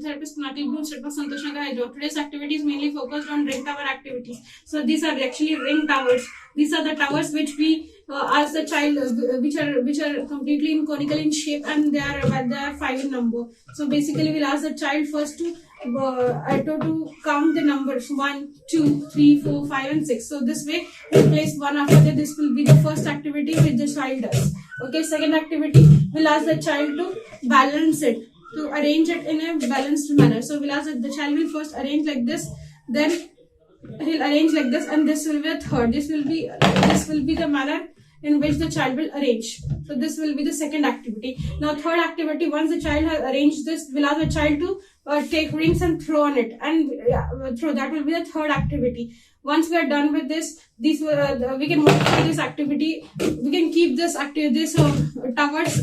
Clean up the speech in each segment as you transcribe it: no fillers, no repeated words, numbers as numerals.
Occupational Therapist, Pinnacle Blooms Network, Santosh Nagar, Hyderabad. Today's activity is mainly focused on ring tower activities. So these are actually ring towers. These are the towers which we ask the child, which are completely in conical in shape, and they are 5 in number. So basically, we'll ask the child first to count the numbers 1, 2, 3, 4, 5, and 6. So this way, we place one after the. This will be the first activity which the child does. Okay, second activity, we'll ask the child to balance it, to arrange it in a balanced manner. So we'll ask that the child will first arrange like this, then he'll arrange like this, and this will be a third. This will be the manner in which the child will arrange. So this will be the second activity. Now third activity, once the child has arranged this, we'll ask the child to take rings and throw on it, and throw. That will be the third activity. Once we are done with this, we can modify this activity. We can keep this towers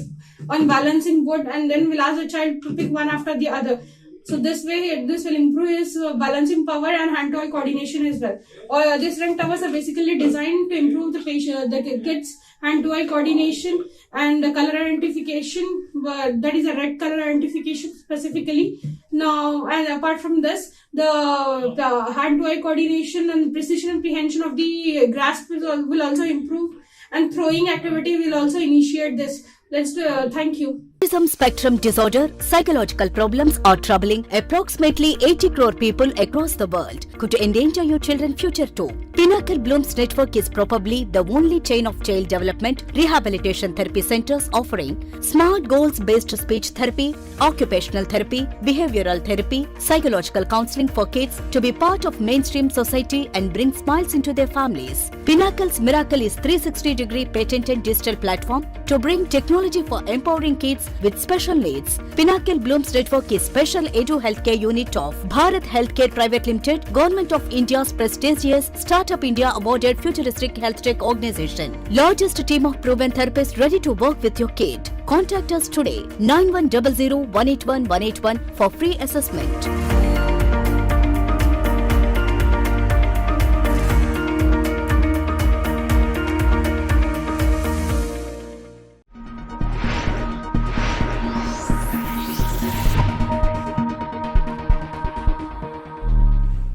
on balancing board, and then we'll ask the child to pick one after the other. So this way, this will improve his balancing power and hand-to-eye coordination as well. These ring towers are basically designed to improve the kids' hand-to-eye coordination and color identification. That is a red color identification specifically. Now, and apart from this, the hand-to-eye coordination and precision and prehension of the grasp will also improve, and throwing activity will also initiate this. Thank you. Autism spectrum disorder, psychological problems are troubling approximately 80 crore people across the world. Could endanger your children's future too. Pinnacle Blooms Network is probably the only chain of child development rehabilitation therapy centers offering smart goals-based speech therapy, occupational therapy, behavioral therapy, psychological counseling for kids to be part of mainstream society and bring smiles into their families. Pinnacle's Mirracle is 360-degree patented digital platform to bring technology for empowering kids with special needs. Pinnacle Blooms Network is special edu healthcare unit of Bharat Healthcare Private Limited, Government of India's prestigious Startup India awarded futuristic health tech organization. Largest team of proven therapists ready to work with your kid. Contact us today 9100 181 181 for free assessment.